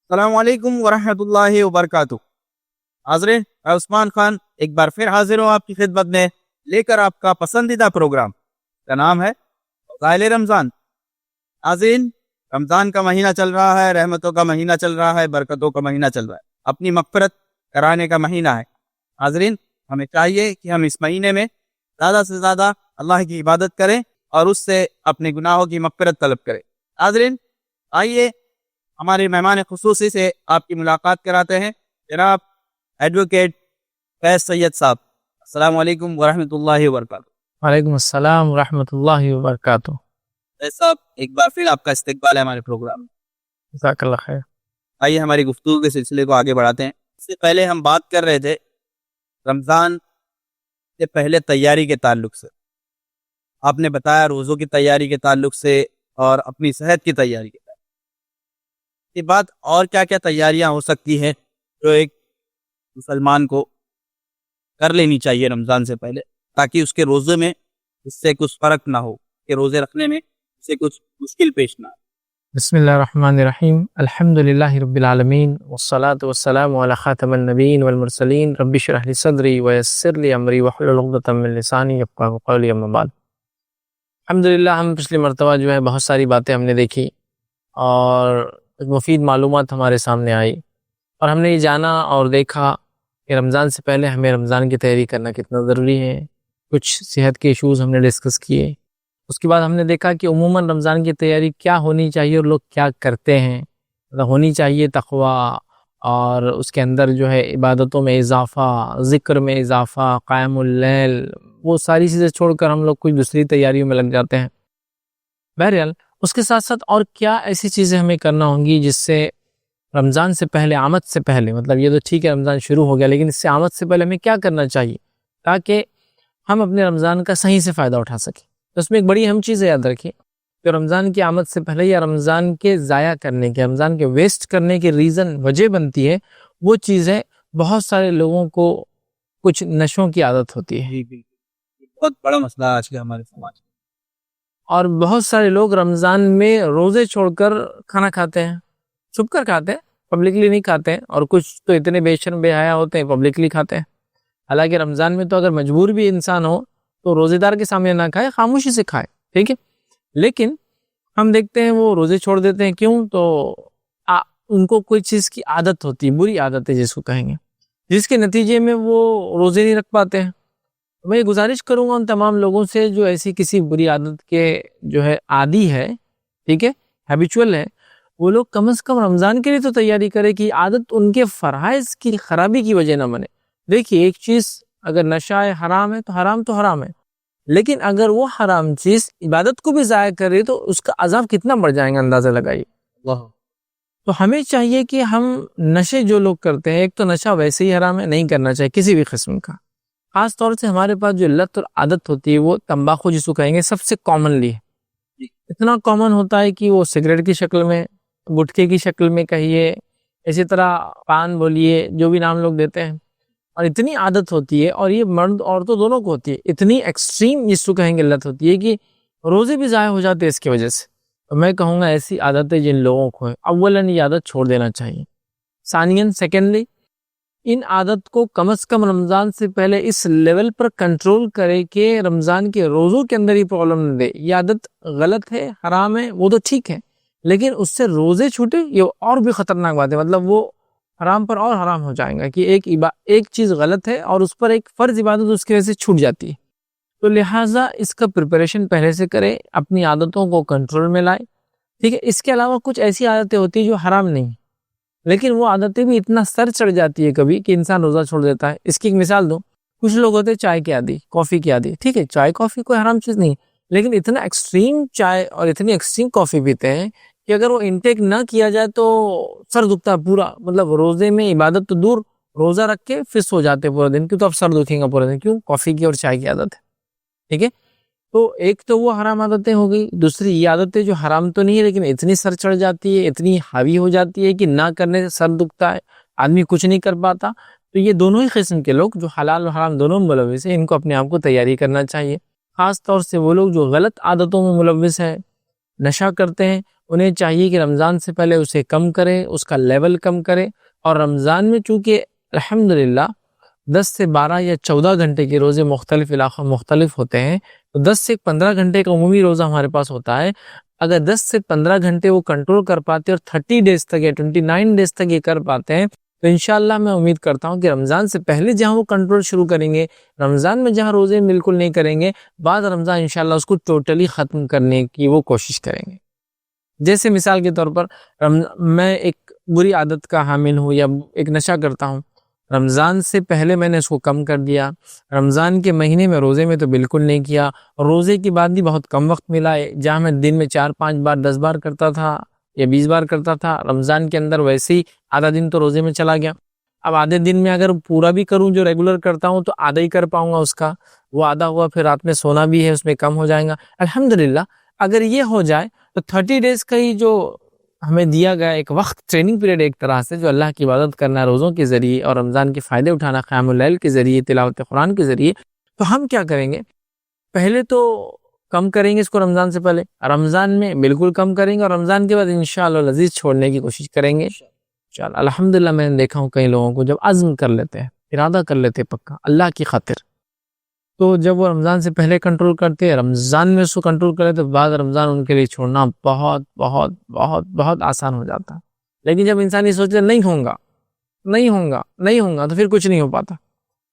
السلام علیکم ورحمۃ اللہ وبرکاتہ۔ حاضرین، میں عثمان خان ایک بار پھر حاضر ہوں آپ کی خدمت میں، لے کر آپ کا پسندیدہ پروگرام کا نام ہے فضائل رمضان۔ حاضرین، رمضان کا مہینہ چل رہا ہے، رحمتوں کا مہینہ چل رہا ہے، برکتوں کا مہینہ چل رہا ہے، اپنی مغفرت کرانے کا مہینہ ہے۔ حاضرین، ہمیں چاہیے کہ ہم اس مہینے میں زیادہ سے زیادہ اللہ کی عبادت کریں اور اس سے اپنے گناہوں کی مغفرت طلب کریں۔ حاضرین، آئیے ہمارے مہمان خصوصی سے آپ کی ملاقات کراتے ہیں، جناب ایڈوکیٹ فیض سید صاحب۔ السلام علیکم ورحمۃ اللہ وبرکاتہ۔ وعلیکم السلام ورحمۃ اللہ وبرکاتہ۔ فیض صاحب، ایک بار پھر آپ کا استقبال ہے ہمارے پروگرام میں۔ جزاک اللہ خیر۔ آئیے ہماری گفتگو کے سلسلے کو آگے بڑھاتے ہیں۔ اس سے پہلے ہم بات کر رہے تھے رمضان سے پہلے تیاری کے تعلق سے۔ آپ نے بتایا روزوں کی تیاری کے تعلق سے اور اپنی صحت کی تیاری کے تعلق کے بعد اور کیا کیا تیاریاں ہو سکتی ہیں جو ایک مسلمان کو کر لینی چاہیے رمضان سے پہلے، تاکہ اس کے روزے میں اس سے کچھ فرق نہ ہو، کہ روزے رکھنے میں اس سے کچھ مشکل پیش نہ آئے۔ بسم اللہ الرحمن الرحیم، الحمد للہ رب العالمین، والصلاة والسلام علی خاتم النبیین والمرسلین، رب اشرح لی صدری ویسر لی امری واحلل عقدۃ من لسانی یفقہوا قولی، اما بعد۔ الحمدللہ، ہم پچھلی مرتبہ جو ہے بہت ساری باتیں ہم نے دیکھی اور مفید معلومات ہمارے سامنے آئی، اور ہم نے یہ جانا اور دیکھا کہ رمضان سے پہلے ہمیں رمضان کی تیاری کرنا کتنا ضروری ہے۔ کچھ صحت کے ایشوز ہم نے ڈسکس کیے۔ اس کے بعد ہم نے دیکھا کہ عموماً رمضان کی تیاری کیا ہونی چاہیے اور لوگ کیا کرتے ہیں۔ ہونی چاہیے تقویٰ، اور اس کے اندر جو ہے عبادتوں میں اضافہ، ذکر میں اضافہ، قیام اللیل، وہ ساری چیزیں چھوڑ کر ہم لوگ کچھ دوسری تیاریوں میں لگ جاتے ہیں۔ بہرحال اس کے ساتھ ساتھ اور کیا ایسی چیزیں ہمیں کرنا ہوں گی جس سے رمضان سے پہلے، آمد سے پہلے، مطلب یہ تو ٹھیک ہے رمضان شروع ہو گیا، لیکن اس سے آمد سے پہلے ہمیں کیا کرنا چاہیے تاکہ ہم اپنے رمضان کا صحیح سے فائدہ اٹھا سکیں۔ اس میں ایک بڑی اہم چیز یاد رکھیں کہ رمضان کی آمد سے پہلے یا رمضان کے ضائع کرنے کے، رمضان کے ویسٹ کرنے کے وجہ بنتی ہے وہ چیز ہے بہت سارے لوگوں کو کچھ نشوں کی عادت ہوتی ہے۔ بہت بڑا مسئلہ ہے آج کے ہمارے سماج میں۔ اور بہت سارے لوگ رمضان میں روزے چھوڑ کر کھانا کھاتے ہیں، چھپ کر کھاتے ہیں، پبلکلی نہیں کھاتے ہیں، اور کچھ تو اتنے بے شرم بے حیا ہوتے ہیں پبلکلی کھاتے ہیں۔ حالانکہ رمضان میں تو اگر مجبور بھی انسان ہو تو روزے دار کے سامنے نہ کھائے، خاموشی سے کھائے، ٹھیک ہے۔ لیکن ہم دیکھتے ہیں وہ روزے چھوڑ دیتے ہیں، کیوں؟ تو ان کو کوئی چیز کی عادت ہوتی ہے، بری عادت ہے جس کو کہیں گے، جس کے نتیجے میں وہ روزے نہیں رکھ پاتے ہیں۔ میں یہ گزارش کروں گا ان تمام لوگوں سے جو ایسی کسی بری عادت کے جو ہے عادی ہے، ٹھیک ہے، ہیبیچول ہے، وہ لوگ کم از کم رمضان کے لیے تو تیاری کرے کہ عادت ان کے فرائض کی خرابی کی وجہ نہ بنے۔ دیکھیے، ایک چیز اگر نشہ ہے، حرام ہے تو حرام ہے، لیکن اگر وہ حرام چیز عبادت کو بھی ضائع کر رہی تو اس کا عذاب کتنا بڑھ جائے گا، اندازہ لگائیے۔ تو ہمیں چاہیے کہ ہم نشے جو لوگ کرتے ہیں، ایک تو نشہ ویسے ہی حرام ہے، نہیں کرنا چاہیے کسی بھی قسم کا۔ خاص طور سے ہمارے پاس جو لت اور عادت ہوتی ہے وہ تمباکو جس کو کہیں گے سب سے کامنلی ہے، اتنا کامن ہوتا ہے کہ وہ سگریٹ کی شکل میں، گٹکے کی شکل میں کہیے، اسی طرح پان بولیے، جو بھی نام لوگ دیتے ہیں، اور اتنی عادت ہوتی ہے، اور یہ مرد عورتوں دونوں کو ہوتی ہے، اتنی ایکسٹریم جس کو کہیں گے لت ہوتی ہے کہ روزے بھی ضائع ہو جاتے ہیں اس کی وجہ سے۔ تو میں کہوں گا ایسی عادتیں جن لوگوں کو ہے، اولاً یہ عادت چھوڑ دینا چاہیے۔ ثانیاً، سیکنڈلی، ان عادت کو کم از کم رمضان سے پہلے اس لیول پر کنٹرول کرے کہ رمضان کے روزوں کے اندر ہی پرابلم نہ دے۔ یہ عادت غلط ہے، حرام ہے، وہ تو ٹھیک ہے، لیکن اس سے روزے چھوٹے یہ اور بھی خطرناک بات ہے، مطلب وہ حرام پر اور حرام ہو جائیں گا کہ ایک چیز غلط ہے اور اس پر ایک فرض عبادت اس کی وجہ سے چھوٹ جاتی ہے۔ تو لہٰذا اس کا پریپریشن پہلے سے کرے، اپنی عادتوں کو کنٹرول میں لائے، ٹھیک ہے۔ اس کے علاوہ کچھ ایسی عادتیں ہوتی ہیں جو حرام نہیں، لیکن وہ عادتیں بھی اتنا سر چڑھ جاتی ہے کبھی کہ انسان روزہ چھوڑ دیتا ہے۔ اس کی ایک مثال دوں، کچھ لوگ ہوتے ہیں چائے کے عادی، کافی کے عادی، ٹھیک ہے، چائے کافی کوئی حرام چیز نہیں، لیکن اتنا ایکسٹریم چائے اور اتنی ایکسٹریم کافی پیتے ہیں کہ اگر وہ انٹیک نہ کیا جائے تو سر دکھتا ہے پورا، مطلب روزے میں عبادت تو دور، روزہ رکھ کے فس ہو جاتے پورے دن، کیوں؟ تو اب سر دکھیں گا پورے دن، کیوں؟ کافی کی اور چائے کی عادت ہے، ٹھیک ہے۔ تو ایک تو وہ حرام عادتیں ہو گئی، دوسری یہ عادتیں جو حرام تو نہیں ہے لیکن اتنی سر چڑھ جاتی ہے، اتنی حاوی ہو جاتی ہے کہ نہ کرنے سے سر دکھتا ہے، آدمی کچھ نہیں کر پاتا۔ تو یہ دونوں ہی قسم کے لوگ جو حلال و حرام دونوں ملوث ہیں، ان کو اپنے آپ کو تیاری کرنا چاہیے۔ خاص طور سے وہ لوگ جو غلط عادتوں میں ملوث ہیں، نشہ کرتے ہیں انہیں چاہیے کہ رمضان سے پہلے اسے کم کریں، اس کا لیول کم کریں. اور رمضان میں چونکہ الحمدللہ 10 سے 12 یا 14 گھنٹے کے روزے مختلف علاقوں میں مختلف ہوتے ہیں، تو 10 سے 15 گھنٹے کا عمومی روزہ ہمارے پاس ہوتا ہے. اگر 10 سے 15 گھنٹے وہ کنٹرول کر پاتے اور 30 ڈیز تک یا 29 ڈیز تک یہ کر پاتے ہیں، تو انشاءاللہ میں امید کرتا ہوں کہ رمضان سے پہلے جہاں وہ کنٹرول شروع کریں گے، رمضان میں جہاں روزے بالکل نہیں کریں گے، بعد رمضان انشاءاللہ اس کو ٹوٹلی ختم کرنے کی وہ کوشش کریں گے. جیسے مثال کے طور پر میں ایک بری عادت کا حامل ہوں یا ایک نشہ کرتا ہوں، رمضان سے پہلے میں نے اس کو کم کر دیا، رمضان کے مہینے میں روزے میں تو بالکل نہیں کیا، روزے کے بعد بھی بہت کم وقت ملا ہے، جہاں میں دن میں 4-5 بار 10 بار کرتا تھا یا 20 بار کرتا تھا، رمضان کے اندر ویسے ہی آدھا دن تو روزے میں چلا گیا. اب آدھے دن میں اگر پورا بھی کروں جو ریگولر کرتا ہوں تو آدھا ہی کر پاؤں گا، اس کا وہ آدھا ہوا، پھر رات میں سونا بھی ہے، اس میں کم ہو جائے گا. الحمدللہ اگر یہ ہو جائے تو 30 ڈیز کا ہی جو ہمیں دیا گیا ایک وقت، ٹریننگ پیریڈ ایک طرح سے، جو اللہ کی عبادت کرنا ہے روزوں کے ذریعے اور رمضان کے فائدے اٹھانا قیام اللیل کے ذریعے، تلاوت قرآن کے ذریعے، تو ہم کیا کریں گے؟ پہلے تو کم کریں گے اس کو رمضان سے پہلے، رمضان میں بالکل کم کریں گے، اور رمضان کے بعد انشاءاللہ العزیز چھوڑنے کی کوشش کریں گے. الحمدللہ میں نے دیکھا ہوں کئی لوگوں کو جب عزم کر لیتے ہیں، ارادہ کر لیتے ہیں پکا اللہ کی خاطر، تو جب وہ رمضان سے پہلے کنٹرول کرتے ہیں، رمضان میں اس کو کنٹرول کرے تو بعد رمضان ان کے لیے چھوڑنا بہت بہت بہت بہت آسان ہو جاتا ہے. لیکن جب انسان یہ سوچے نہیں ہوگا نہیں ہوگا نہیں ہوگا تو پھر کچھ نہیں ہو پاتا.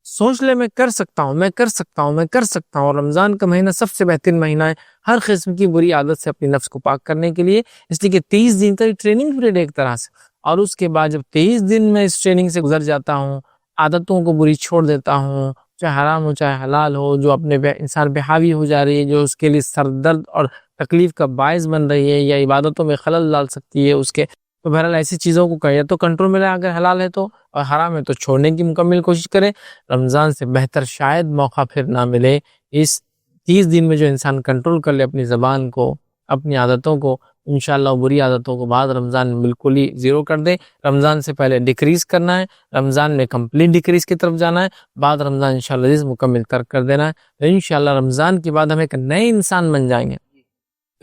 سوچ لے میں کر سکتا ہوں، میں کر سکتا ہوں، میں کر سکتا ہوں. اور رمضان کا مہینہ سب سے بہترین مہینہ ہے ہر قسم کی بری عادت سے اپنی نفس کو پاک کرنے کے لیے، اس لیے کہ 30 دن کا ٹریننگ پیریڈ ایک طرح سے. اور اس کے بعد جب 23 دن میں اس ٹریننگ سے گزر جاتا ہوں، عادتوں کو بری چھوڑ دیتا ہوں، چاہے حرام ہو چاہے حلال ہو، جو اپنے انسان پہ حاوی ہو جا رہی ہے، جو اس کے لیے سر درد اور تکلیف کا باعث بن رہی ہے یا عبادتوں میں خلل ڈال سکتی ہے اس کے، تو بہرحال ایسی چیزوں کو یا تو کنٹرول میں لے، اگر حلال ہے تو، اور حرام ہے تو چھوڑنے کی مکمل کوشش کرے. رمضان سے بہتر شاید موقع پھر نہ ملے. اس 30 دن میں جو انسان کنٹرول کر لے اپنی زبان کو، اپنی عادتوں کو، انشاءاللہ بری عادتوں کو بعد رمضان میں بالکل ہی زیرو کر دے. رمضان سے پہلے ڈیکریز کرنا ہے، رمضان میں کمپلیٹ ڈیکریز کی طرف جانا ہے، بعد رمضان انشاءاللہ عزیز مکمل ترک کر دینا ہے. تو انشاءاللہ رمضان کے بعد ہم ایک نئے انسان بن جائیں گے.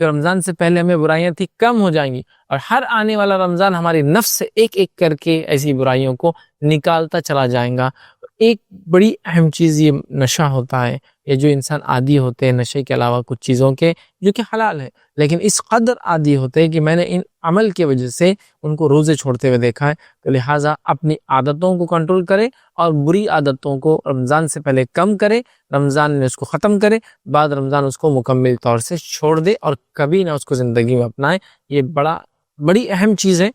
تو رمضان سے پہلے ہمیں برائیاں تھی کم ہو جائیں گی، اور ہر آنے والا رمضان ہماری نفس سے ایک ایک کر کے ایسی برائیوں کو نکالتا چلا جائیں گا. ایک بڑی اہم چیز یہ نشہ ہوتا ہے، یہ جو انسان عادی ہوتے ہیں نشے کے علاوہ کچھ چیزوں کے جو کہ حلال ہے، لیکن اس قدر عادی ہوتے ہیں کہ میں نے ان عمل کی وجہ سے ان کو روزے چھوڑتے ہوئے دیکھا ہے. تو لہٰذا اپنی عادتوں کو کنٹرول کرے اور بری عادتوں کو رمضان سے پہلے کم کرے، رمضان میں اس کو ختم کرے، بعد رمضان اس کو مکمل طور سے چھوڑ دے اور کبھی نہ اس کو زندگی میں اپنائے. یہ بڑی اہم چیز ہے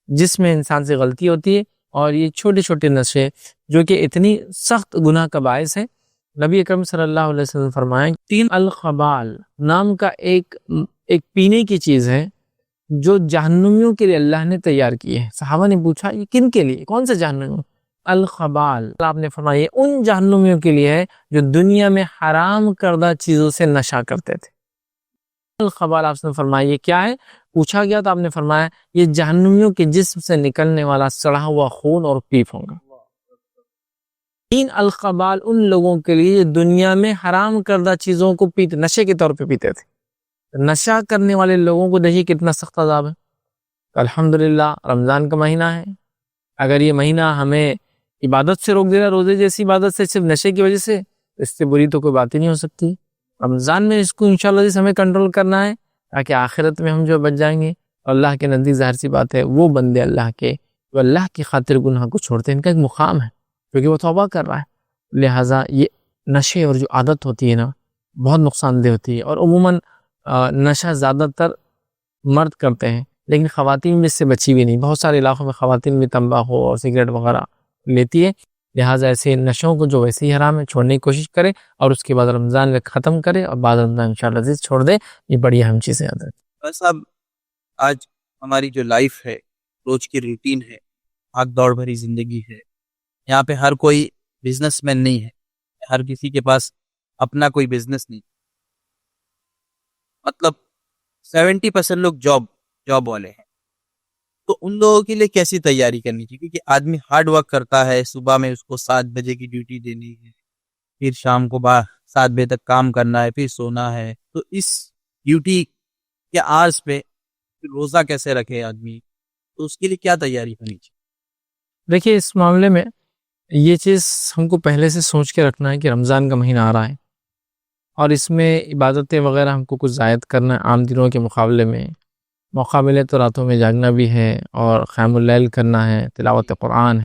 جس میں انسان سے غلطی ہوتی ہے. اور یہ چھوٹے چھوٹے نشے جو کہ اتنی سخت گناہ کا باعث ہے، نبی اکرم صلی اللہ علیہ وسلم فرمائیں 3 الخبال نام کا ایک پینے کی چیز ہے جو جہنمیوں کے لیے اللہ نے تیار کی ہے. صحابہ نے پوچھا یہ کن کے لیے، کون سے جہنم؟ الخبال، آپ نے فرمایا ان جہنمیوں کے لیے ہے جو دنیا میں حرام کردہ چیزوں سے نشہ کرتے تھے. الخبال آپ نے فرمایا یہ کیا ہے؟ پوچھا گیا تو آپ نے فرمایا یہ جہنمیوں کے جسم سے نکلنے والا سڑا ہوا خون اور پیپ ہوگا. 3 الخبال ان لوگوں کے لیے جو دنیا میں حرام کردہ چیزوں کو پیتے، نشے کے طور پہ پیتے تھے. نشہ کرنے والے لوگوں کو دیکھیے کتنا سخت عذاب ہے. الحمدللہ رمضان کا مہینہ ہے، اگر یہ مہینہ ہمیں عبادت سے روک دے رہا، روزے جیسی عبادت سے، صرف نشے کی وجہ سے، اس سے بری تو کوئی بات ہی نہیں ہو سکتی. رمضان میں اس کو انشاءاللہ ہمیں کنٹرول کرنا ہے تاکہ آخرت میں ہم جو بچ جائیں گے. اور اللہ کے نزدیک ظاہر سی بات ہے وہ بندے اللہ کے جو اللہ کی خاطر گناہ کو چھوڑتے ہیں، ان کا ایک مقام ہے کیونکہ وہ توبہ کر رہا ہے. لہٰذا یہ نشے اور جو عادت ہوتی ہے نا بہت نقصان دہ ہوتی ہے. اور عموماً نشہ زیادہ تر مرد کرتے ہیں، لیکن خواتین میں اس سے بچی بھی نہیں. بہت سارے علاقوں میں خواتین بھی تمباکو اور سگریٹ وغیرہ لیتی ہے. لہٰذا ایسے نشوں کو جو ویسے ہی حرام ہے چھوڑنے کی کوشش کرے، اور اس کے بعد رمضان میں ختم کرے اور بعد رمضان انشاءاللہ عزیز چھوڑ دے. یہ بڑی اہم چیزیں ہیں. بس اب آج ہماری جو لائف ہے، روز کی روٹین ہے، بھاگ دوڑ بھری زندگی ہے، یہاں پہ ہر کوئی بزنس مین نہیں ہے، ہر کسی کے پاس اپنا کوئی بزنس نہیں. مطلب 70% لوگ جاب والے ہیں. تو ان لوگوں کے لیے کیسی تیاری کرنی چاہیے؟ کیونکہ آدمی ہارڈ ورک کرتا ہے، صبح میں اس کو 7 بجے کی ڈیوٹی دینی ہے، پھر شام کو 7 بجے تک کام کرنا ہے، پھر سونا ہے. تو اس ڈیوٹی کہ آج پہ روزہ کیسے رکھے آدمی، تو اس کے لیے کیا تیاری ہونی چاہیے؟ دیکھیے اس معاملے میں یہ چیز ہم کو پہلے سے سوچ کے رکھنا ہے کہ رمضان کا مہینہ آ رہا ہے اور اس میں عبادتیں وغیرہ ہم کو کچھ زائد کرنا ہے عام دنوں کے مقابلے میں. موقع ملے تو راتوں میں جاگنا بھی ہے اور قیام اللیل کرنا ہے، تلاوت قرآن ہے.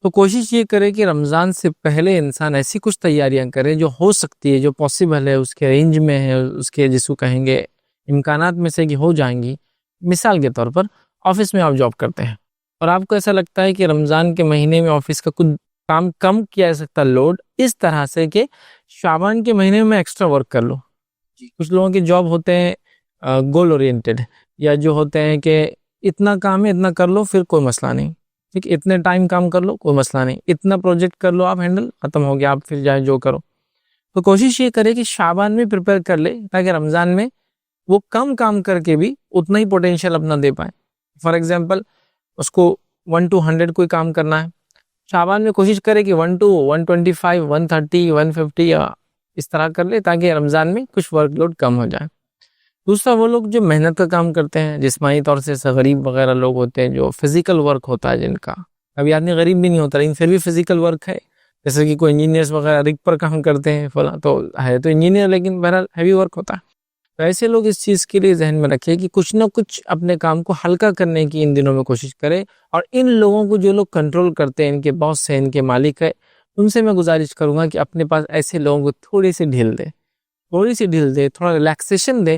تو کوشش یہ کرے کہ رمضان سے پہلے انسان ایسی کچھ تیاریاں کرے جو ہو سکتی ہے، جو پاسبل ہے، اس کے رینج میں ہے، اس کے جس کو کہیں گے امکانات میں سے کہ ہو جائیں گی. مثال کے طور پر آفس میں آپ جاب کرتے ہیں اور آپ کو ایسا لگتا ہے کہ رمضان کے مہینے میں آفس کا کچھ کام کم کیا جا سکتا لوڈ، اس طرح سے کہ شعبان کے مہینے میں ایکسٹرا ورک کر لو. کچھ لوگوں کے جاب ہوتے ہیں گول اورینٹڈ، یا جو ہوتے ہیں کہ اتنا کام ہے اتنا کر لو پھر کوئی مسئلہ نہیں، ٹھیک، اتنے ٹائم کام کر لو کوئی مسئلہ نہیں، اتنا پروجیکٹ کر لو آپ ہینڈل، ختم ہو گیا، آپ پھر جائیں جو کرو. تو کوشش یہ کرے کہ شعبان میں پریپئر کر لے تاکہ رمضان میں وہ کم کام کر کے بھی اتنا ہی پوٹینشیل اپنا دے پائے. فار ایگزامپل اس کو 1 to 100 کوئی کام کرنا ہے، شعبان میں کوشش کرے کہ 1 to 125 130 150 یا اس طرح کر لے تاکہ رمضان میں کچھ ورک لوڈ کم ہو جائے. دوسرا وہ لوگ جو محنت کا کام کرتے ہیں، جسمانی طور سے غریب وغیرہ لوگ ہوتے ہیں، جو فزیکل ورک ہوتا ہے جن کا، ابھی آدمی غریب بھی نہیں ہوتا لیکن پھر بھی فزیکل ورک ہے، جیسے کہ کوئی انجینئرز وغیرہ رگ پر کام کرتے ہیں فلاں، تو ہے تو انجینئر لیکن بہرحال ہیوی ورک ہوتا ہے. تو ایسے لوگ اس چیز کے لیے ذہن میں رکھے کہ کچھ نہ کچھ اپنے کام کو ہلکا کرنے کی ان دنوں میں کوشش کرے. اور ان لوگوں کو جو لوگ کنٹرول کرتے ہیں، ان کے باس ہیں، ان کے مالک ہے، ان سے میں گزارش کروں گا کہ اپنے پاس ایسے لوگوں کو تھوڑی سی ڈھیل دے، تھوڑا ریلیکسیشن دے،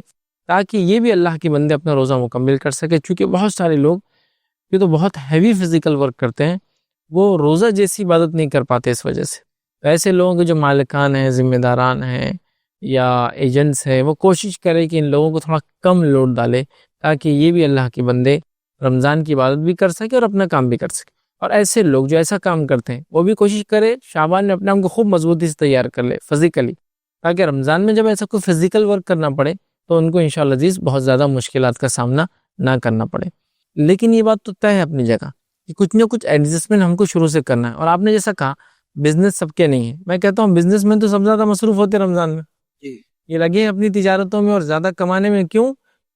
تاکہ یہ بھی اللہ کے بندے اپنا روزہ مکمل کر سکے. چونکہ بہت سارے لوگ جو تو بہت ہیوی فزیکل ورک کرتے ہیں وہ روزہ جیسی عبادت نہیں کر پاتے اس وجہ سے. تو ایسے لوگوں کے جو مالکان ہیں، ذمہ داران ہیں یا ایجنٹس ہیں، وہ کوشش کرے کہ ان لوگوں کو تھوڑا کم لوڈ ڈالے تاکہ یہ بھی اللہ کے بندے رمضان کی عبادت بھی کر سکے اور اپنا کام بھی کر سکے. اور ایسے لوگ جو ایسا کام کرتے ہیں وہ بھی کوشش کرے شعبان میں اپنے آپ کو خوب مضبوطی سے تیار کر لے فزیکلی، تاکہ رمضان میں جب ایسا کوئی فزیکل ورک کرنا پڑے تو ان کو انشاءاللہ عزیز بہت زیادہ مشکلات کا سامنا نہ کرنا پڑے. لیکن یہ بات تو طے ہے اپنی جگہ کہ کچھ نہ کچھ ایڈجسٹمنٹ ہم کو شروع سے کرنا ہے. اور آپ نے جیسا کہا بزنس سب کے نہیں ہے، میں کہتا ہوں بزنس میں تو سب زیادہ مصروف ہوتے ہیں رمضان میں، یہ لگے اپنی تجارتوں میں اور زیادہ کمانے میں. کیوں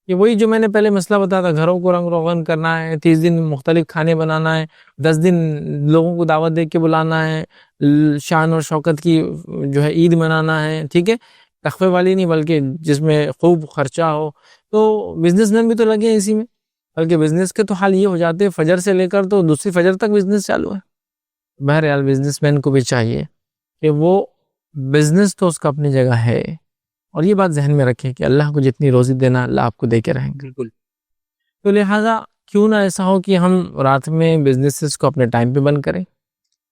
کہ وہی جو میں نے پہلے مسئلہ بتایا تھا، گھروں کو رنگ روغن کرنا ہے، 30 دن مختلف کھانے بنانا ہے، 10 دن لوگوں کو دعوت دے کے بلانا ہے، شان اور شوکت کی جو ہے عید منانا ہے، ٹھیک ہے، تخفے والی نہیں بلکہ جس میں خوب خرچہ ہو. تو بزنس مین بھی تو لگے ہیں اسی میں، بلکہ بزنس کے تو حال یہ ہو جاتے ہیں فجر سے لے کر تو دوسری فجر تک بزنس چالو ہے. بہرحال بزنس مین کو بھی چاہیے کہ وہ بزنس تو اس کا اپنی جگہ ہے، اور یہ بات ذہن میں رکھیں کہ اللہ کو جتنی روزی دینا اللہ آپ کو دے کے رہیں گے. بالکل. تو لہٰذا کیوں نہ ایسا ہو کہ ہم رات میں بزنسز کو اپنے ٹائم پہ بند کریں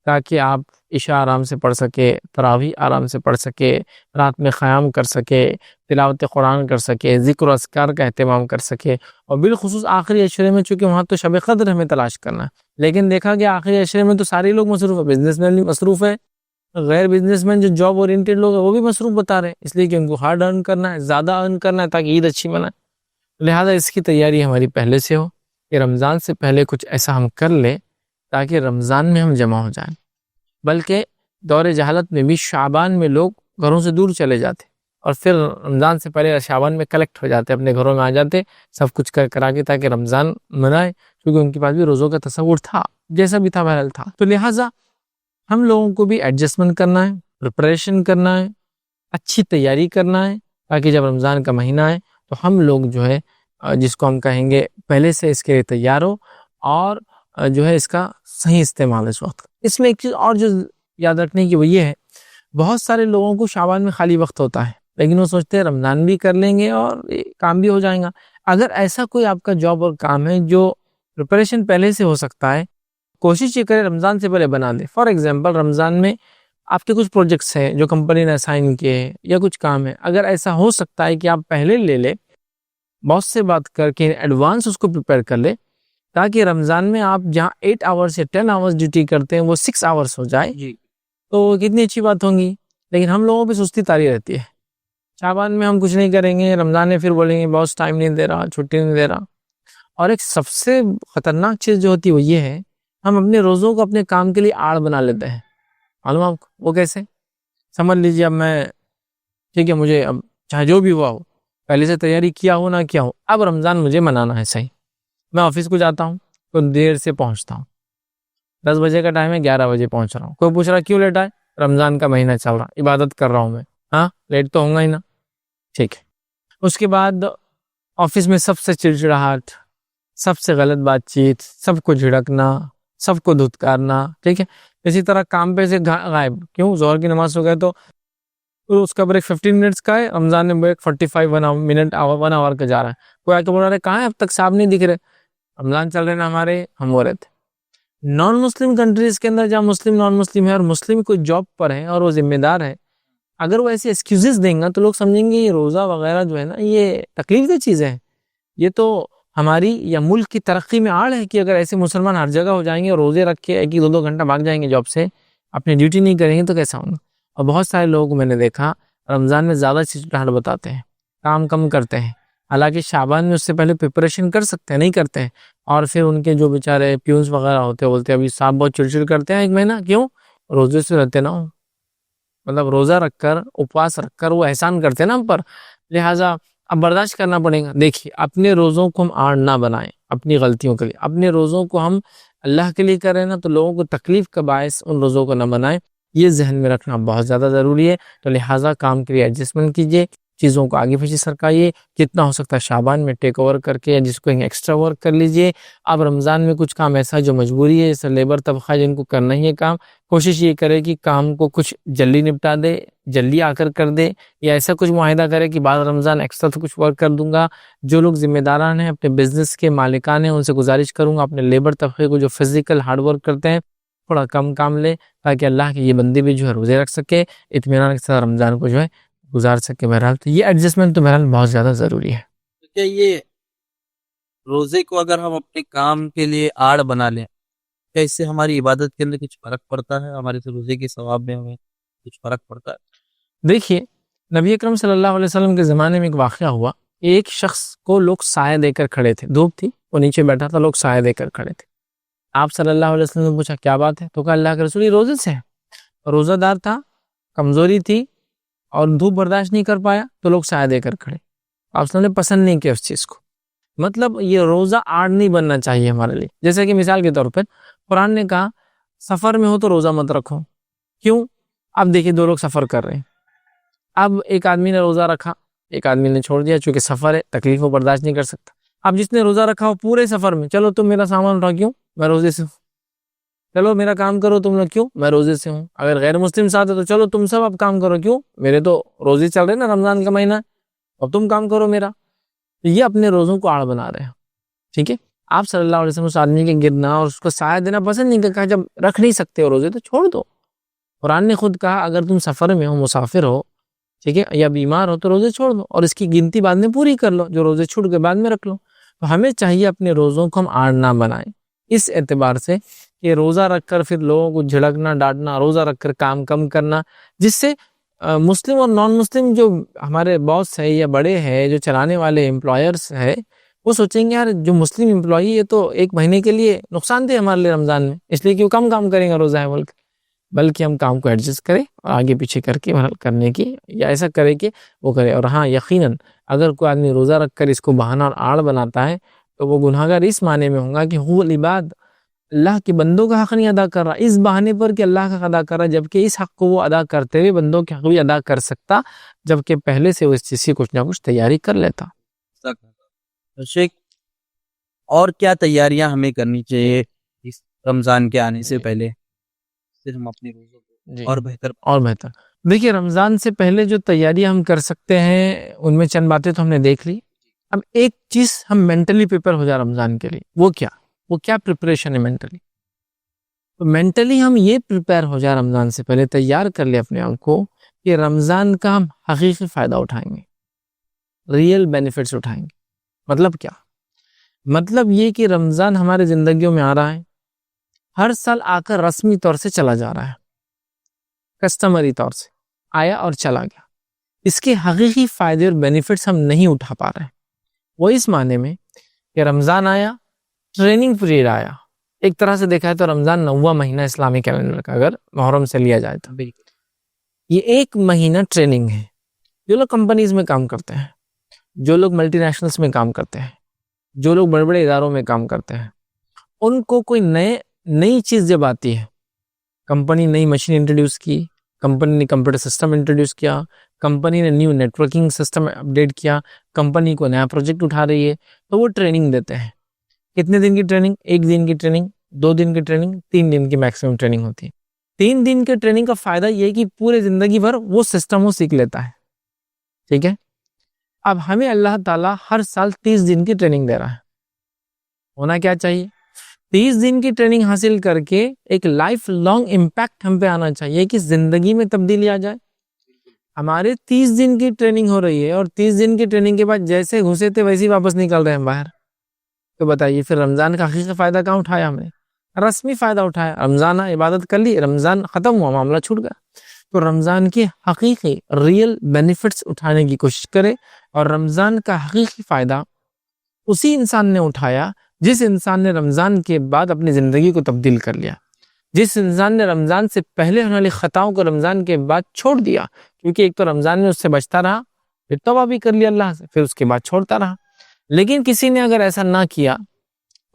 تاکہ آپ عشاء آرام سے پڑھ سکے، تراویح آرام سے پڑھ سکے، رات میں قیام کر سکے، تلاوت قرآن کر سکے، ذکر و اذکار کا اہتمام کر سکے. اور بالخصوص آخری عشرے میں، چونکہ وہاں تو شب قدر ہمیں تلاش کرنا ہے، لیکن دیکھا گیا آخری عشرے میں تو سارے لوگ مصروف ہیں، بزنس مین بھی مصروف ہے، غیر بزنس مین جو جاب اورینٹڈ لوگ ہیں وہ بھی مصروف بتا رہے ہیں، اس لیے کہ ان کو ہارڈ ارن کرنا ہے، زیادہ ارن کرنا ہے تاکہ عید اچھی منائے. لہٰذا اس کی تیاری ہماری پہلے سے ہو کہ رمضان سے پہلے کچھ ایسا ہم کر لیں تاکہ رمضان میں ہم جمع ہو جائیں. بلکہ دور جہالت میں بھی شعبان میں لوگ گھروں سے دور چلے جاتے اور پھر رمضان سے پہلے شعبان میں کلیکٹ ہو جاتے، اپنے گھروں میں آ جاتے سب کچھ کرا کے تاکہ رمضان منائے، کیونکہ ان کے پاس بھی روزوں کا تصور تھا جیسا بھی تھا بہرحال تھا. تو لہٰذا ہم لوگوں کو بھی ایڈجسٹمنٹ کرنا ہے، پریپریشن کرنا ہے، اچھی تیاری کرنا ہے تاکہ جب رمضان کا مہینہ آئے تو ہم لوگ جو ہے جس کو ہم کہیں گے پہلے سے اس کے لیے تیار ہو اور جو ہے اس کا صحیح استعمال اس وقت. اس میں ایک چیز اور جو یاد رکھنے کی وہ یہ ہے، بہت سارے لوگوں کو شعبان میں خالی وقت ہوتا ہے لیکن وہ سوچتے ہیں رمضان بھی کر لیں گے اور کام بھی ہو جائیں گا. اگر ایسا کوئی آپ کا جاب اور کام ہے جو پریپریشن پہلے سے ہو سکتا ہے، کوشش یہ کرے رمضان سے پہلے بنا دے. فار ایگزامپل رمضان میں آپ کے کچھ پروجیکٹس ہیں جو کمپنی نے اسائن کیے ہیں یا کچھ کام ہے، اگر ایسا ہو سکتا ہے کہ آپ پہلے لے لے، باس سے بات کر کے ایڈوانس اس کو پریپئر کر لے تاکہ رمضان میں آپ جہاں 8 آورز یا 10 آورز ڈیوٹی کرتے ہیں وہ 6 آورز ہو جائے تو کتنی اچھی بات ہوگی. لیکن ہم لوگوں پہ سستی طاری رہتی ہے، شعبان میں ہم کچھ نہیں کریں گے، رمضان میں پھر بولیں گے باس ٹائم نہیں دے رہا، چھٹی نہیں دے رہا. اور ایک سب سے خطرناک چیز جو ہوتی ہے وہ یہ ہے، ہم اپنے روزوں کو اپنے کام کے لیے آڑ بنا لیتے ہیں. معلوم آپ کو وہ کیسے؟ سمجھ لیجیے اب میں ٹھیک ہے، مجھے اب چاہے جو بھی ہوا ہو پہلے سے تیاری کیا ہو نہ کیا ہو، اب رمضان مجھے منانا ہے صحیح. میں آفس کو جاتا ہوں تو دیر سے پہنچتا ہوں، 10 بجے کا ٹائم ہے، 11 بجے پہنچ رہا ہوں. کوئی پوچھ رہا کیوں لیٹ آئے؟ رمضان کا مہینہ چل رہا، عبادت کر رہا ہوں میں. ہاں لیٹ تو ہوں گا ہی نا. ٹھیک ہے. اس کے بعد آفس میں سب سے چڑچڑاہٹ، سب سے غلط بات چیت، سب کو جھڑکنا، سب کو دھتکارنا. ٹھیک ہے. اسی طرح کام پہ سے غائب. کیوں؟ ظہر کی نماز ہو گئے تو اس کا بریک 15 منٹس کا ہے، رمضان میں بریک 45 1 آور کا جا رہا ہے. کوئی آ کے بول رہا ہے کہاں ہے اب تک صاحب نہیں دکھ رہے؟ رمضان چل رہے نا ہمارے، ہم ہو رہے تھے. نان مسلم کنٹریز کے اندر جہاں مسلم نان مسلم ہے اور مسلم کوئی جاب پر ہے اور وہ ذمہ دار ہے، اگر وہ ایسے ایکسکیوزز دیں گا تو لوگ سمجھیں گے یہ روزہ وغیرہ جو ہے نا یہ تکلیف دہ چیز ہے، یہ تو ہماری یا ملک کی ترقی میں آڑ ہے کہ اگر ایسے مسلمان ہر جگہ ہو جائیں گے اور روزے رکھ کے 1-2 گھنٹہ بھاگ جائیں گے جاب سے، اپنی ڈیوٹی نہیں کریں گے تو کیسا ہوگا. اور بہت سارے لوگ میں نے دیکھا رمضان میں زیادہ چڑچڑاہٹ بتاتے ہیں، کام کم کرتے ہیں، حالانکہ شعبان میں اس سے پہلے پریپریشن کر سکتے ہیں، نہیں کرتے ہیں. اور پھر ان کے جو بیچارے پیونز وغیرہ ہوتے ہیں بولتے ہیں ابھی صاحب بہت چڑچڑ کرتے ہیں 1 مہینہ. کیوں؟ روزے سے رہتے نا، مطلب روزہ رکھ کر، اپواس رکھ کر وہ احسان کرتے ہیں نا ہم پر، لہٰذا اب برداشت کرنا پڑے گا. دیکھیے اپنے روزوں کو ہم آڑ نہ بنائیں اپنی غلطیوں کے لیے. اپنے روزوں کو ہم اللہ کے لیے کریں نا تو لوگوں کو تکلیف کا باعث ان روزوں کو نہ بنائیں. یہ ذہن میں رکھنا بہت زیادہ ضروری ہے. تو لہٰذا کام کے لیے ایڈجسٹمنٹ کیجیے، چیزوں کو آگے پیچھے سرکائیے، جتنا ہو سکتا ہے شعبان میں ٹیک اوور کر کے یا جس کو ایکسٹرا ورک کر لیجیے. اب رمضان میں کچھ کام ایسا جو مجبوری ہے، جیسے لیبر طبقہ جن کو کرنا ہی ہے کام، کوشش یہ کرے کہ کام کو کچھ جلدی نپٹا دے، جلدی آ کر دے، یا ایسا کچھ معاہدہ کرے کہ بعد رمضان ایکسٹرا تو کچھ ورک کر دوں گا. جو لوگ ذمہ داران ہیں، اپنے بزنس کے مالکان ہیں، ان سے گزارش کروں گا اپنے لیبر طبقے کو جو فزیکل ہارڈ ورک کرتے ہیں تھوڑا کم کام لے، تاکہ اللہ کے یہ بندے بھی جو ہے روزے رکھ سکے، اطمینان کے ساتھ رمضان کو جو ہے گزار سکے. بہرحال تو یہ ایڈجسٹمنٹ تو بہرحال بہت زیادہ ضروری ہے. کیا یہ روزے کو اگر ہم اپنے کام کے لیے آڑ بنا لیں، کیا اس سے ہماری عبادت کے اندر کچھ فرق پڑتا ہے؟ ہمارے سے روزے کے ثواب میں ہمیں کچھ فرق پڑتا ہے؟ دیکھیے نبی اکرم صلی اللہ علیہ وسلم کے زمانے میں ایک واقعہ ہوا. ایک شخص کو لوگ سایہ دے کر کھڑے تھے، دھوپ تھی، وہ نیچے بیٹھا تھا، لوگ سایہ دے کر کھڑے تھے. آپ صلی اللہ علیہ وسلم نے پوچھا کیا بات ہے؟ تو کہا اللہ کے رسول یہ روزے سے ہے. روزہ دار تھا، کمزوری تھی اور دھوپ برداشت نہیں کر پایا تو لوگ سایہ دے کر کھڑے. آپ صلی اللہ نے پسند نہیں کیا اس چیز کو. مطلب یہ روزہ آڑ نہیں بننا چاہیے ہمارے لیے. جیسے کہ مثال کے طور پر قرآن نے کہا سفر میں ہو تو روزہ مت رکھو. کیوں؟ اب دیکھیے 2 لوگ سفر کر رہے ہیں، اب ایک آدمی نے روزہ رکھا، ایک آدمی نے چھوڑ دیا، چونکہ سفر ہے، تکلیف وہ برداشت نہیں کر سکتا. اب جس نے روزہ رکھا ہو پورے سفر میں، چلو تم میرا سامان اٹھاؤ، کیوں؟ میں روزے سے ہوں. چلو میرا کام کرو تم لوگ، کیوں؟ میں روزے سے ہوں. اگر غیر مسلم ساتھ ہے تو چلو تم سب اب کام کرو، کیوں؟ میرے تو روزے چل رہے نا، رمضان کا مہینہ، اب تم کام کرو میرا. یہ اپنے روزوں کو آڑ بنا رہے ہیں. ٹھیک ہے. آپ صلی اللہ علیہ وسلم اس آدمی کے گرنا اور اس کو سایہ دینا پسند نہیں کہا جب رکھ نہیں سکتے ہو روزے تو چھوڑ دو. قرآن نے خود کہا اگر تم سفر میں ہو، مسافر ہو، ٹھیک ہے، یا بیمار ہو تو روزے چھوڑ دو اور اس کی گنتی بعد میں پوری کر لو، جو روزے چھوٹ کے بعد میں رکھ لو. تو ہمیں چاہیے اپنے روزوں کو ہم آڑ نہ بنائیں اس اعتبار سے کہ روزہ رکھ کر پھر لوگوں کو جھڑکنا ڈانٹنا، روزہ رکھ کر کام کم کرنا، جس سے مسلم اور نان مسلم جو ہمارے باس ہے یا بڑے ہیں، جو چلانے والے امپلائرز ہے، وہ سوچیں گے یار جو مسلم امپلائی یہ تو 1 مہینے کے لیے نقصان دہ ہمارے لیے رمضان میں، اس لیے کہ وہ کم کام کریں گا روزہ ہے بول کے. بلکہ ہم کام کو ایڈجسٹ کریں اور آگے پیچھے کر کے کرنے کی، یا ایسا کرے کہ وہ کرے. اور ہاں یقیناً اگر کوئی آدمی روزہ رکھ کر اس کو بہانہ اور آڑ بناتا ہے تو وہ گناہگار اس معنی میں ہوگا کہ حقوق العباد، اللہ کے بندوں کا حق نہیں ادا کر رہا اس بہانے پر کہ اللہ کا حق ادا کر رہا، جبکہ اس حق کو وہ ادا کرتے ہوئے بندوں کے حق بھی ادا کر سکتا، جبکہ پہلے سے وہ اس چیز کی کچھ نہ کچھ تیاری کر لیتا. شیخ اور کیا تیاریاں ہمیں کرنی چاہیے اس رمضان کے آنے سے پہلے، پھر ہم اپنے روزوں کو اور بہتر دیکھیے رمضان سے پہلے جو تیاریاں ہم کر سکتے ہیں ان میں چند باتیں تو ہم نے دیکھ لی. اب ایک چیز ہم مینٹلی پریپئر ہو جائے رمضان کے لیے، وہ کیا پریپریشن ہے مینٹلی. تو مینٹلی ہم یہ پریپئر ہو جائے رمضان سے پہلے، تیار کر لے اپنے آپ کو کہ رمضان کا ہم حقیقی فائدہ اٹھائیں گے، ریئل بینیفٹس اٹھائیں گے. مطلب کیا؟ مطلب یہ کہ رمضان ہمارے زندگیوں میں آ رہا ہے، ہر سال آ کر رسمی طور سے چلا جا رہا ہے، کسٹمری طور سے آیا اور چلا گیا. اس کے حقیقی فائدے اور بینیفٹس ہم نہیں اٹھا پا رہے ہیں. وہ اس معنی میں کہ رمضان آیا، ٹریننگ پیریڈ آیا. ایک طرح سے دیکھا ہے تو رمضان 9واں مہینہ اسلامی کیلنڈر کا اگر محرم سے لیا جائے تو یہ 1 مہینہ ٹریننگ ہے. جو لوگ کمپنیز میں کام کرتے ہیں جو لوگ ملٹی نیشنلز میں کام کرتے ہیں, جو لوگ بڑے بڑے اداروں میں کام کرتے ہیں, ان کو کوئی نئی چیز جب آتی ہے, کمپنی نئی مشین انٹروڈیوس کی, کمپنی نے کمپیوٹر سسٹم انٹروڈیوس کیا, کمپنی نے نیو نیٹورکنگ سسٹم اپڈیٹ کیا, کمپنی کو نیا پروجیکٹ اٹھا رہی ہے, تو وہ ٹریننگ دیتے ہیں. کتنے دن کی ٹریننگ؟ 1 دن کی ٹریننگ, 2 دن کی ٹریننگ, 3 دن کی میکسیمم ٹریننگ ہوتی ہے. 3 دن کے ٹریننگ کا فائدہ یہ ہے کہ پورے زندگی بھر وہ سسٹم وہ سیکھ لیتا ہے. ٹھیک ہے. اب ہمیں اللہ تعالیٰ ہر سال 30 دن کی ٹریننگ دے رہا ہے. ہونا کیا چاہیے؟ 30 دن کی ٹریننگ حاصل کر کے ایک لائف لانگ امپیکٹ ہم پہ آنا چاہیے کہ زندگی میں تبدیلی آ جائے. ہمارے 30 دن کی ٹریننگ ہو رہی ہے اور 30 دن کی ٹریننگ کے بعد جیسے گھسے تھے ویسے واپس نکل رہے ہیں باہر. تو بتائیے پھر رمضان کا حقیقی فائدہ کہاں اٹھایا ہم نے؟ رسمی فائدہ اٹھایا, رمضان عبادت کر لی, رمضان ختم ہوا, معاملہ چھوٹ گیا. تو رمضان کے حقیقی ریئل بینیفٹس اٹھانے کی کوشش کرے, اور رمضان کا حقیقی فائدہ اسی انسان نے اٹھایا جس انسان نے رمضان کے بعد اپنی زندگی کو تبدیل کر لیا, جس انسان نے رمضان سے پہلے ہونے والی خطاؤں کو رمضان کے بعد چھوڑ دیا, کیونکہ ایک تو رمضان میں اس سے بچتا رہا, پھر توبہ بھی کر لیا اللہ سے, پھر اس کے بعد چھوڑتا رہا. لیکن کسی نے اگر ایسا نہ کیا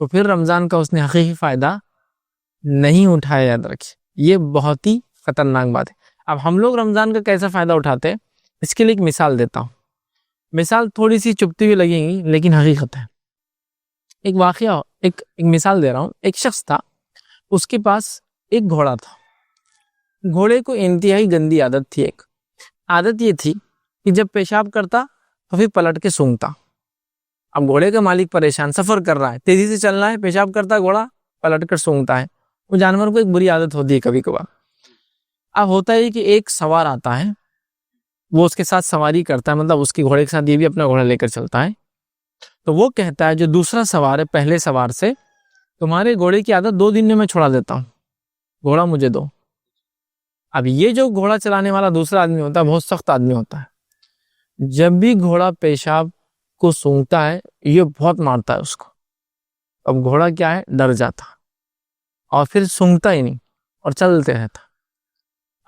تو پھر رمضان کا اس نے حقیقی فائدہ نہیں اٹھایا. یاد رکھیے, یہ بہت ہی خطرناک بات ہے. اب ہم لوگ رمضان کا کیسا فائدہ اٹھاتے ہیں, اس کے لیے ایک مثال دیتا ہوں. مثال تھوڑی سی چپتی ہوئی لگیں گی لیکن حقیقت ہے. ایک واقعہ, ایک مثال دے رہا ہوں. ایک شخص تھا, اس کے پاس ایک گھوڑا تھا. گھوڑے کو انتہائی گندی عادت تھی. ایک عادت یہ تھی کہ جب پیشاب کرتا تو پھر پلٹ کے سونگتا. اب گھوڑے کا مالک پریشان, سفر کر رہا ہے, تیزی سے چلنا ہے, پیشاب کرتا گھوڑا, پلٹ کر سونگتا ہے. وہ جانور کو ایک بری عادت ہوتی ہے کبھی کبھار. اب ہوتا ہے کہ ایک سوار آتا ہے, وہ اس کے ساتھ سواری کرتا ہے, مطلب اس کے گھوڑے کے ساتھ یہ بھی اپنا گھوڑا لے کر چلتا ہے. تو وہ کہتا ہے جو دوسرا سوار ہے پہلے سوار سے, تمہارے گھوڑے کی عادت 2 دن میں چھوڑا دیتا ہوں, گھوڑا مجھے دو. اب یہ جو گھوڑا چلانے والا دوسرا آدمی ہوتا ہے بہت سخت آدمی ہوتا ہے. جب بھی گھوڑا پیشاب کو سونگتا ہے یہ بہت مارتا ہے اس کو. اب گھوڑا کیا ہے, ڈر جاتا اور پھر سونگتا ہی نہیں اور چلتے رہتا.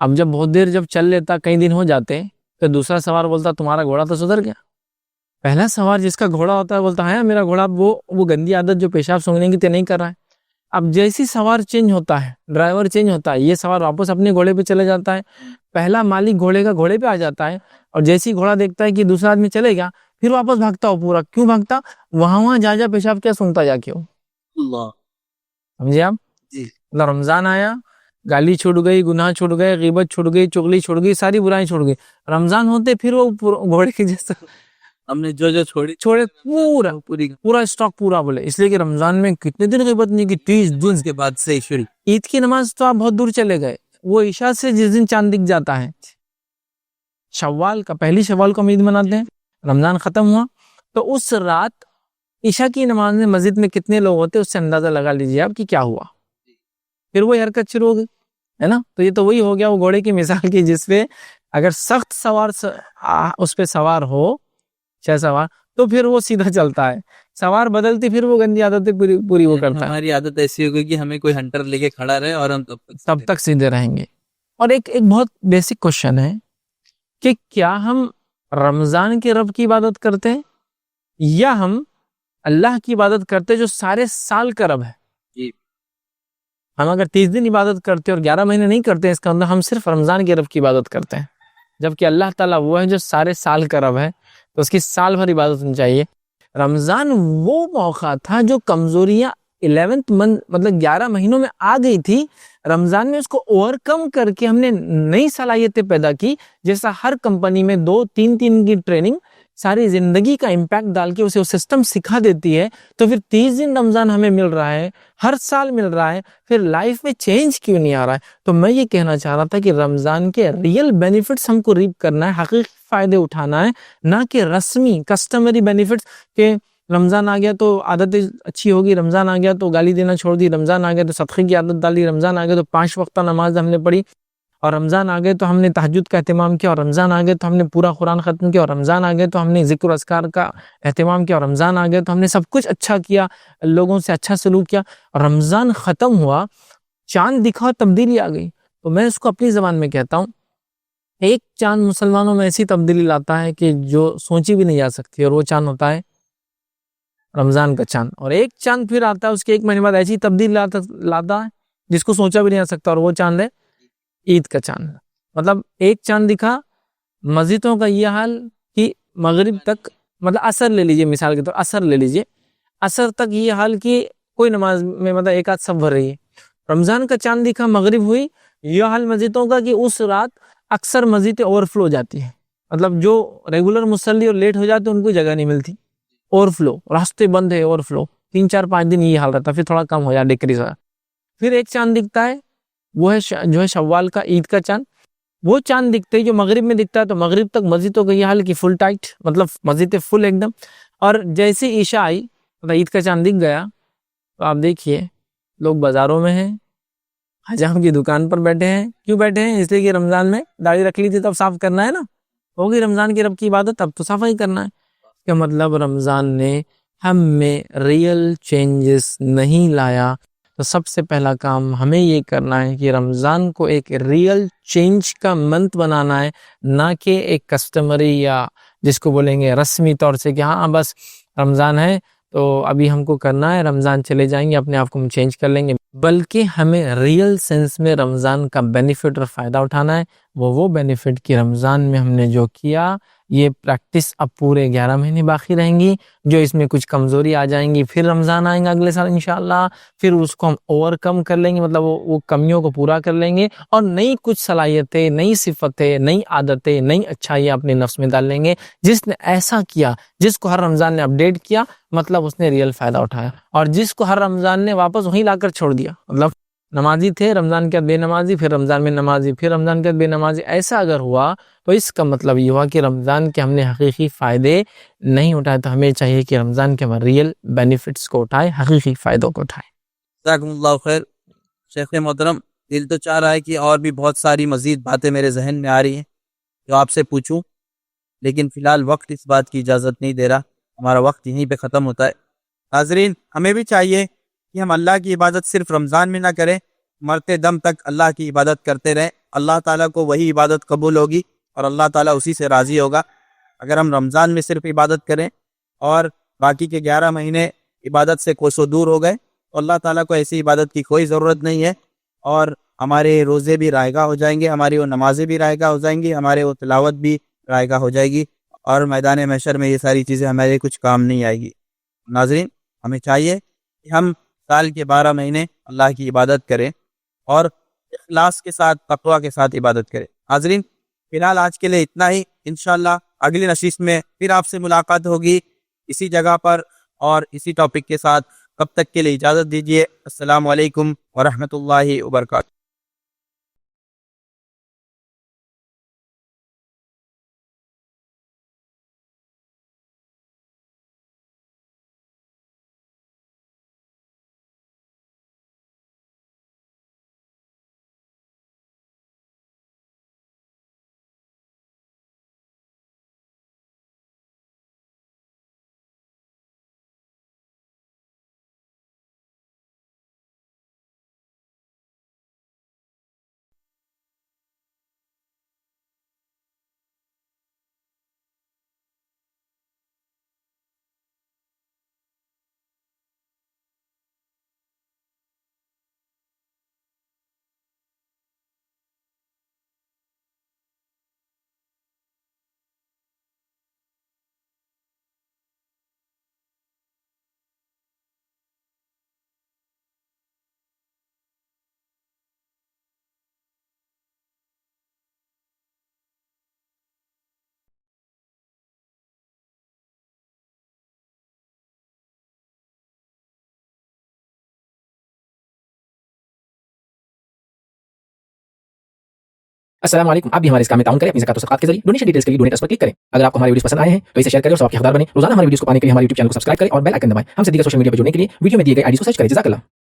اب جب بہت دیر جب چل لیتا, کئی دن ہو جاتے, تو دوسرا سوار بولتا تمہارا گھوڑا تو سدھر گیا. پہلا سوار جس کا گھوڑا ہوتا ہے بولتا ہے میرا گھوڑا وہ گندی عادت جو پیشاب سونگنے کی نہیں کر رہا ہے. اب جیسی سوار چینج ہوتا ہے, ڈرائیور چینج ہوتا ہے, یہ سوار واپس اپنے گھوڑے پہ چلے جاتا ہے. پہلا مالک گھوڑے کا گھوڑے پہ آ جاتا ہے, اور جیسی گھوڑا دیکھتا ہے کہ دوسرا آدمی چلے گا پھر واپس بھاگتا ہو پورا. کیوں بھاگتا؟ وہاں جا پیشاب کیا سونگتا جا کے ہو. اللہ, سمجھے آپ؟ جی. رمضان آیا, گالی چھوٹ گئی, گناہ چھوٹ گئے, غیبت چھوٹ گئی, چغلی چھوٹ گئی, ساری برائیں چھوٹ گئی. رمضان ہوتے پھر وہ گھوڑے کے جیسا ہم نے جو چھوڑے پورا اسٹاک پورا بولے. اس لیے کہ رمضان میں کتنے دن غیبت نہیں کی, 30 دن کے بعد سے شروع. عید کی نماز تو آپ بہت دور چلے گئے, وہ عشاء سے جس دن چاند دکھ جاتا ہے, شوال کا, پہلی شوال کو ہم عید مناتے ہیں, رمضان ختم ہوا تو اس رات عشاء کی نماز میں مسجد میں کتنے لوگ ہوتے اس سے اندازہ لگا لیجیے آپ کہ کیا ہوا. پھر وہی حرکت شروع ہو گئی ہے نا. تو یہ تو وہی ہو گیا وہ گھوڑے کی مثال کی, جس پہ اگر سخت سوار اس پہ سوار ہو, چھ سوار, تو پھر وہ سیدھا چلتا ہے. سوار بدلتی پھر وہ گندی عادتیں پوری وہ کرتا ہے. ہماری عادت ایسی ہوگی کہ ہمیں کوئی ہنٹر لے کے کھڑا رہے اور ہم تب تک سیدھے رہیں گے. اور ایک بہت بیسک کوشچن ہے کہ کیا ہم رمضان کے رب کی عبادت کرتے ہیں یا ہم اللہ کی عبادت کرتے جو سارے سال کا رب ہے. ہم اگر 30 دن عبادت کرتے اور 11 مہینے نہیں کرتے, اس کا مطلب ہم صرف رمضان کے رب کی عبادت کرتے ہیں, جبکہ اللہ تعالیٰ وہ ہے جو سارے سال کا رب ہے, تو اس کی سال بھر عبادت ہونی چاہیے. رمضان وہ موقع تھا جو کمزوریاں 11th منتھ مطلب 11 مہینوں میں آ گئی تھی. رمضان میں اس کو اوور کم کر کے ہم نے نئی صلاحیتیں پیدا کی, جیسا ہر کمپنی میں 2-3 دن کی ٹریننگ ساری زندگی کا امپیکٹ ڈال کے اسے وہ سسٹم سکھا دیتی ہے. تو پھر 30 دن رمضان ہمیں مل رہا ہے, ہر سال مل رہا ہے, پھر لائف میں چینج کیوں نہیں آ رہا ہے؟ تو میں یہ کہنا چاہ رہا تھا کہ رمضان کے ریئل بینیفٹس ہم کو ریپ کرنا ہے, حقیقی فائدے اٹھانا ہے, نہ کہ رسمی کسٹمری بینیفٹس کہ رمضان آ گیا تو عادت اچھی ہوگی, رمضان آ گیا تو گالی دینا چھوڑ دی, رمضان آ گیا تو صدقے کی عادت ڈالی, رمضان آ گیا تو 5 وقتہ نماز ہم نے پڑھی, اور رمضان آ گئے تو ہم نے تہجد کا اہتمام کیا, اور رمضان آ گئے تو ہم نے پورا قرآن ختم کیا, اور رمضان آ گئے تو ہم نے ذکر و اذکار کا اہتمام کیا, اور رمضان آ گئے تو ہم نے سب کچھ اچھا کیا, لوگوں سے اچھا سلوک کیا. رمضان ختم ہوا, چاند دکھا, تبدیلی آ گئی. تو میں اس کو اپنی زبان میں کہتا ہوں ایک چاند مسلمانوں میں ایسی تبدیلی لاتا ہے کہ جو سوچی بھی نہیں جا سکتی، اور وہ چاند ہوتا ہے رمضان کا چاند. اور ایک چاند پھر آتا ہے اس کے ایک مہینے بعد ایسی تبدیلی لاتا ہے جس کو سوچا بھی نہیں جا سکتا، اور وہ چاند ہے عید کا چاند. مطلب ایک چاند دکھا، مسجدوں کا یہ حال کہ مغرب تک، مطلب عصر لے لیجئے، مثال کے طور عصر لے لیجئے، عصر تک یہ حال کہ کوئی نماز میں مطلب ایک آدھ سب بھر رہی ہے. رمضان کا چاند دکھا، مغرب ہوئی، یہ حال مسجدوں کا کہ اس رات اکثر مسجدیں اوور فلو ہو جاتی ہیں. مطلب جو ریگولر مصلی اور لیٹ ہو جاتے ہیں ان کو جگہ نہیں ملتی، اوور فلو، راستے بند ہے، اوور فلو. 3-4-5 دن یہ حال رہتا، پھر تھوڑا کم ہو جاتا، ڈیکریز ہو جاتا. پھر ایک چاند دکھتا ہے، وہ ہے جو ہے شوال کا عید کا چاند. وہ چاند دکھتے جو مغرب میں دکھتا ہے تو مغرب تک مسجدوں کا یہ حال کی فل ٹائٹ، مطلب مسجدیں فل ایک دم. اور جیسے عشاء آئی، مطلب عید کا چاند دکھ گیا تو آپ دیکھیے لوگ بازاروں میں ہیں، حجام کی دکان پر بیٹھے ہیں. کیوں بیٹھے ہیں؟ اس لیے کہ رمضان میں داڑھی رکھ لی تھی تب صاف کرنا ہے نا، ہوگی رمضان کی رب کی عبادت، اب تو صفائی کرنا ہے. کہ مطلب رمضان نے ہم میں ریئل چینجز نہیں لایا. تو سب سے پہلا کام ہمیں یہ کرنا ہے کہ رمضان کو ایک ریئل چینج کا منتھ بنانا ہے، نہ کہ ایک کسٹمری یا جس کو بولیں گے رسمی طور سے کہ ہاں بس رمضان ہے تو ابھی ہم کو کرنا ہے، رمضان چلے جائیں گے اپنے آپ کو ہم چینج کر لیں گے. بلکہ ہمیں ریئل سینس میں رمضان کا بینیفٹ اور فائدہ اٹھانا ہے. وہ بینیفٹ کی رمضان میں ہم نے جو کیا، یہ پریکٹس اب پورے 11 مہینے باقی رہیں گی. جو اس میں کچھ کمزوری آ جائیں گی، پھر رمضان آئیں گا اگلے سال انشاءاللہ، پھر اس کو ہم اوور کم کر لیں گے، مطلب وہ کمیوں کو پورا کر لیں گے، اور نئی کچھ صلاحیتیں، نئی صفتیں، نئی عادتیں، نئی اچھائیاں اپنے نفس میں ڈال لیں گے. جس نے ایسا کیا، جس کو ہر رمضان نے اپڈیٹ کیا، مطلب اس نے ریئل فائدہ اٹھایا. اور جس کو ہر رمضان نے واپس وہیں لا کر چھوڑ دیا، مطلب نمازی تھے، رمضان کے بعد بے نمازی، پھر رمضان میں نمازی، پھر رمضان کے بعد بے نمازی، ایسا اگر ہوا تو اس کا مطلب یہ ہوا کہ رمضان کے ہم نے حقیقی فائدے نہیں اٹھائے. تو ہمیں چاہیے کہ رمضان کے ریئل بینیفٹس کو اٹھائے، حقیقی فائدوں کو اٹھائے. جزاکم اللہ خیر. شیخ محترم، دل تو چاہ رہا ہے کہ اور بھی بہت ساری مزید باتیں میرے ذہن میں آ رہی ہیں جو آپ سے پوچھوں، لیکن فی الحال وقت اس بات کی اجازت نہیں دے رہا، ہمارا وقت یہیں پہ ختم ہوتا ہے. ناظرین، ہمیں بھی چاہیے کہ ہم اللہ کی عبادت صرف رمضان میں نہ کریں، مرتے دم تک اللہ کی عبادت کرتے رہیں. اللہ تعالیٰ کو وہی عبادت قبول ہوگی اور اللہ تعالیٰ اسی سے راضی ہوگا. اگر ہم رمضان میں صرف عبادت کریں اور باقی کے 11 مہینے عبادت سے کوسوں دور ہو گئے تو اللہ تعالیٰ کو ایسی عبادت کی کوئی ضرورت نہیں ہے، اور ہمارے روزے بھی رائے گاہ ہو جائیں گے، ہماری وہ نمازیں بھی رائے گاہ ہو جائیں گی، ہمارے وہ تلاوت بھی رائے گاہ ہو جائے گی، اور میدان محشر میں یہ ساری چیزیں ہمارے کچھ کام نہیں آئے گی. ناظرین، ہمیں چاہیے کہ ہم سال کے 12 مہینے اللہ کی عبادت کریں اور اخلاص کے ساتھ، تقویٰ کے ساتھ عبادت کریں. حاضرین، فی الحال آج کے لیے اتنا ہی. انشاءاللہ اگلی نشست میں پھر آپ سے ملاقات ہوگی اسی جگہ پر اور اسی ٹاپک کے ساتھ. تب تک کے لیے اجازت دیجیے. السلام علیکم ورحمۃ اللہ وبرکاتہ. السلام علیکم. آپ بھی ہمارے اس کام میں تعاون کریں اپنی زکات و صدقات کے ذریعے. ڈونیشن ڈیٹیلز کے لیے ڈونیٹ اس پر کلک کریں. اگر آپ کو ہمارے ویڈیوز پسند آئے ہیں تو اسے شیئر کریں اور سب کے حقدار بنیں. روزانہ ہمارے ویڈیوز کو پانے کے لیے ہمارے یوٹیوب چینل کو سبسکرائب کریں اور بیل آئکن دبائیں. ہم سے دیگر سوشل میڈیا پر جڑنے کے لیے ویڈیو میں دیے گئے آئی ڈی کو سرچ کریں. جزاک اللہ.